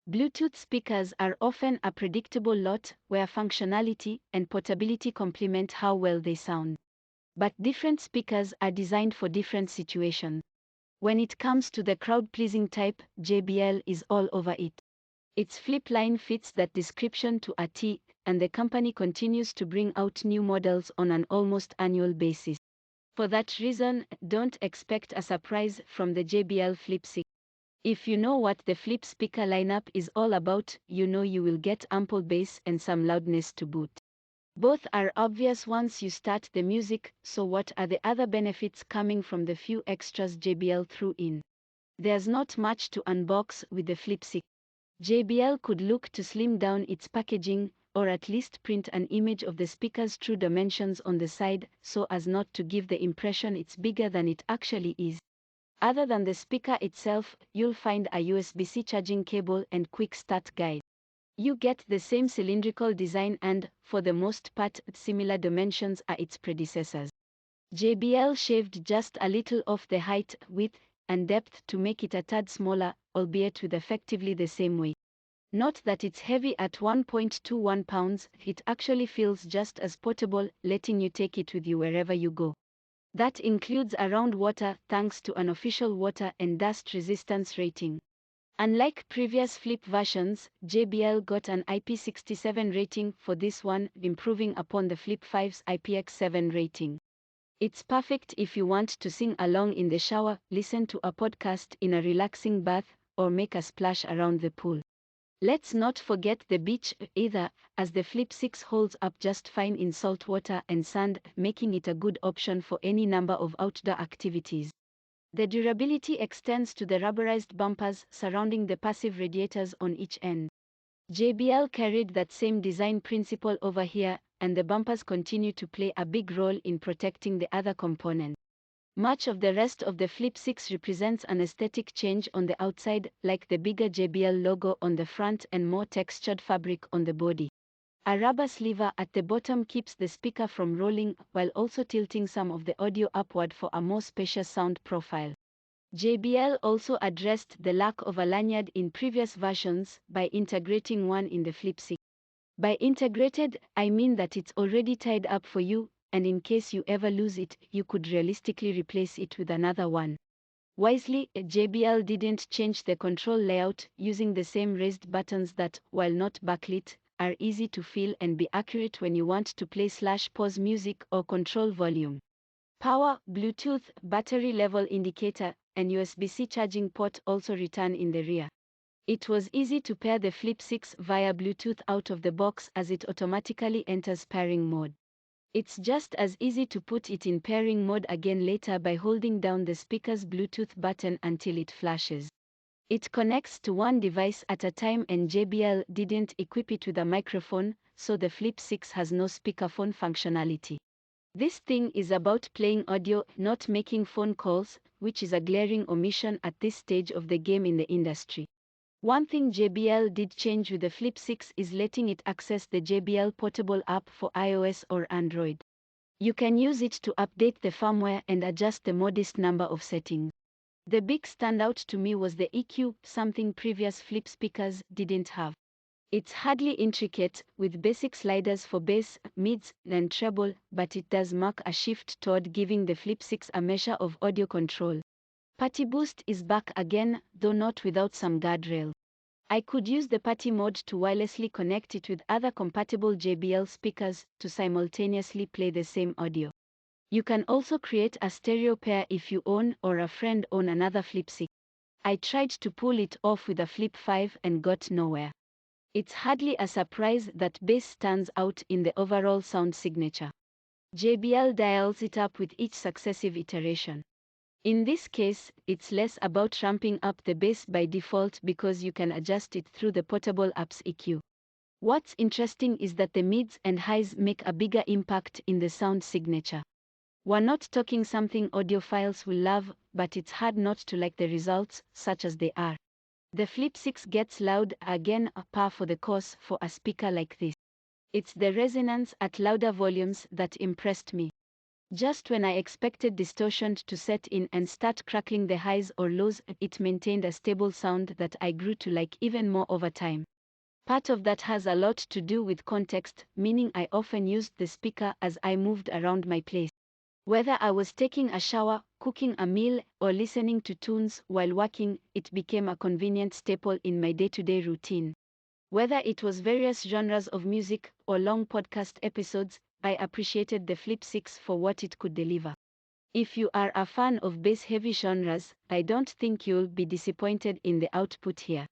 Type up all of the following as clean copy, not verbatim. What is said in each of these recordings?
Bluetooth speakers are often a predictable lot where functionality and portability complement how well they sound. But different speakers are designed for different situations. When it comes to the crowd-pleasing type, JBL is all over it. Its flip line fits that description to a T, and the company continues to bring out new models on an almost annual basis. For that reason, don't expect a surprise from the JBL Flip 6. If you know what the Flip speaker lineup is all about, you know you will get ample bass and some loudness to boot. Both are obvious once you start the music, so what are the other benefits coming from the few extras JBL threw in? There's not much to unbox with the Flip 6. JBL could look to slim down its packaging, or at least print an image of the speaker's true dimensions on the side, so as not to give the impression it's bigger than it actually is. Other than the speaker itself, you'll find a USB-C charging cable and quick start guide. You get the same cylindrical design and, for the most part, similar dimensions are its predecessors. JBL shaved just a little off the height, width, and depth to make it a tad smaller, albeit with effectively the same weight. Not that it's heavy at 1.21 pounds, it actually feels just as portable, letting you take it with you wherever you go. That includes around water, thanks to an official water and dust resistance rating. Unlike previous Flip versions, JBL got an IP67 rating for this one, improving upon the Flip 5's IPX7 rating. It's perfect if you want to sing along in the shower, listen to a podcast in a relaxing bath, or make a splash around the pool. Let's not forget the beach either, as the Flip 6 holds up just fine in salt water and sand, making it a good option for any number of outdoor activities. The durability extends to the rubberized bumpers surrounding the passive radiators on each end. JBL carried that same design principle over here, and the bumpers continue to play a big role in protecting the other components. Much of the rest of the Flip 6 represents an aesthetic change on the outside, like the bigger JBL logo on the front and more textured fabric on the body. A rubber sleeve at the bottom keeps the speaker from rolling, while also tilting some of the audio upward for a more spacious sound profile. JBL also addressed the lack of a lanyard in previous versions by integrating one in the Flip 6. By integrated, I mean that it's already tied up for you, and in case you ever lose it, you could realistically replace it with another one. Wisely, JBL didn't change the control layout, using the same raised buttons that, while not backlit, are easy to feel and be accurate when you want to play/pause music or control volume. Power, Bluetooth, battery level indicator, and USB-C charging port also return in the rear. It was easy to pair the Flip 6 via Bluetooth out of the box as it automatically enters pairing mode. It's just as easy to put it in pairing mode again later by holding down the speaker's Bluetooth button until it flashes. It connects to one device at a time, and JBL didn't equip it with a microphone, so the Flip 6 has no speakerphone functionality. This thing is about playing audio, not making phone calls, which is a glaring omission at this stage of the game in the industry. One thing JBL did change with the Flip 6 is letting it access the JBL Portable app for iOS or Android. You can use it to update the firmware and adjust the modest number of settings. The big standout to me was the EQ, something previous Flip speakers didn't have. It's hardly intricate, with basic sliders for bass, mids, and treble, but it does mark a shift toward giving the Flip 6 a measure of audio control. Party Boost is back again, though not without some guardrail. I could use the party mode to wirelessly connect it with other compatible JBL speakers to simultaneously play the same audio. You can also create a stereo pair if you own or a friend own another Flip 6. I tried to pull it off with a Flip 5 and got nowhere. It's hardly a surprise that bass stands out in the overall sound signature. JBL dials it up with each successive iteration. In this case, it's less about ramping up the bass by default because you can adjust it through the portable app's EQ. What's interesting is that the mids and highs make a bigger impact in the sound signature. We're not talking something audiophiles will love, but it's hard not to like the results, such as they are. The Flip 6 gets loud, again a par for the course for a speaker like this. It's the resonance at louder volumes that impressed me. Just when I expected distortion to set in and start crackling the highs or lows, it maintained a stable sound that I grew to like even more over time. Part of that has a lot to do with context, meaning I often used the speaker as I moved around my place. Whether I was taking a shower, cooking a meal, or listening to tunes while working, it became a convenient staple in my day-to-day routine. Whether it was various genres of music or long podcast episodes, I appreciated the Flip 6 for what it could deliver. If you are a fan of bass-heavy genres, I don't think you'll be disappointed in the output here.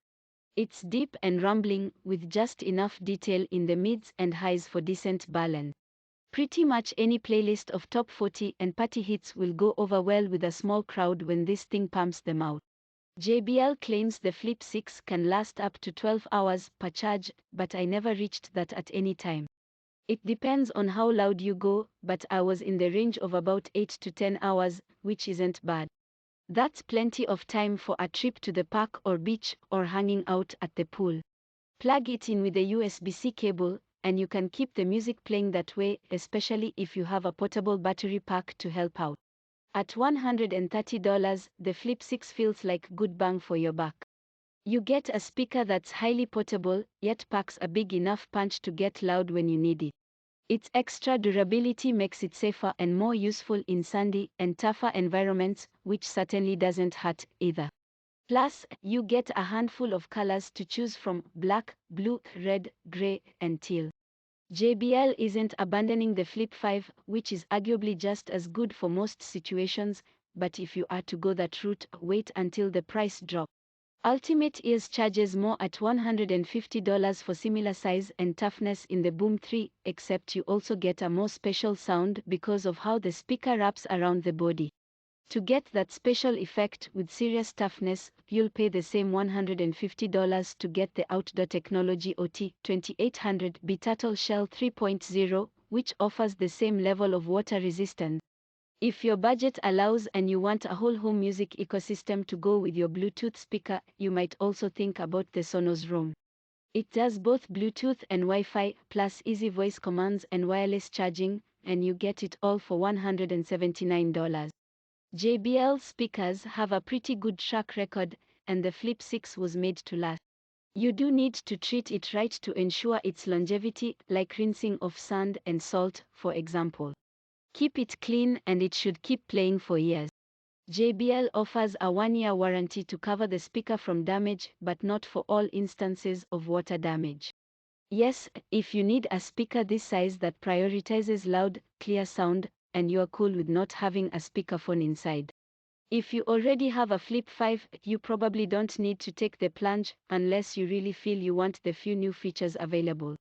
It's deep and rumbling, with just enough detail in the mids and highs for decent balance. Pretty much any playlist of top 40 and party hits will go over well with a small crowd when this thing pumps them out. JBL claims the Flip 6 can last up to 12 hours per charge, but I never reached that at any time. It depends on how loud you go, but I was in the range of about 8 to 10 hours, which isn't bad. That's plenty of time for a trip to the park or beach or hanging out at the pool. Plug it in with a USB-C cable, and you can keep the music playing that way, especially if you have a portable battery pack to help out. At $130, the Flip 6 feels like good bang for your buck. You get a speaker that's highly portable, yet packs a big enough punch to get loud when you need it. Its extra durability makes it safer and more useful in sandy and tougher environments, which certainly doesn't hurt either. Plus, you get a handful of colors to choose from: black, blue, red, gray, and teal. JBL isn't abandoning the Flip 5, which is arguably just as good for most situations, but if you are to go that route, wait until the price drops. Ultimate Ears charges more at $150 for similar size and toughness in the Boom 3, except you also get a more special sound because of how the speaker wraps around the body. To get that special effect with serious toughness, you'll pay the same $150 to get the Outdoor Technology OT2800B Turtle Shell 3.0, which offers the same level of water resistance. If your budget allows and you want a whole home music ecosystem to go with your Bluetooth speaker, you might also think about the Sonos Roam. It does both Bluetooth and Wi-Fi, plus easy voice commands and wireless charging, and you get it all for $179. JBL speakers have a pretty good track record, and the Flip 6 was made to last. You do need to treat it right to ensure its longevity, like rinsing off sand and salt, for example. Keep it clean and it should keep playing for years. JBL offers a 1-year warranty to cover the speaker from damage, but not for all instances of water damage. Yes, if you need a speaker this size that prioritizes loud, clear sound, and you're cool with not having a speakerphone inside. If you already have a Flip 5, you probably don't need to take the plunge, unless you really feel you want the few new features available.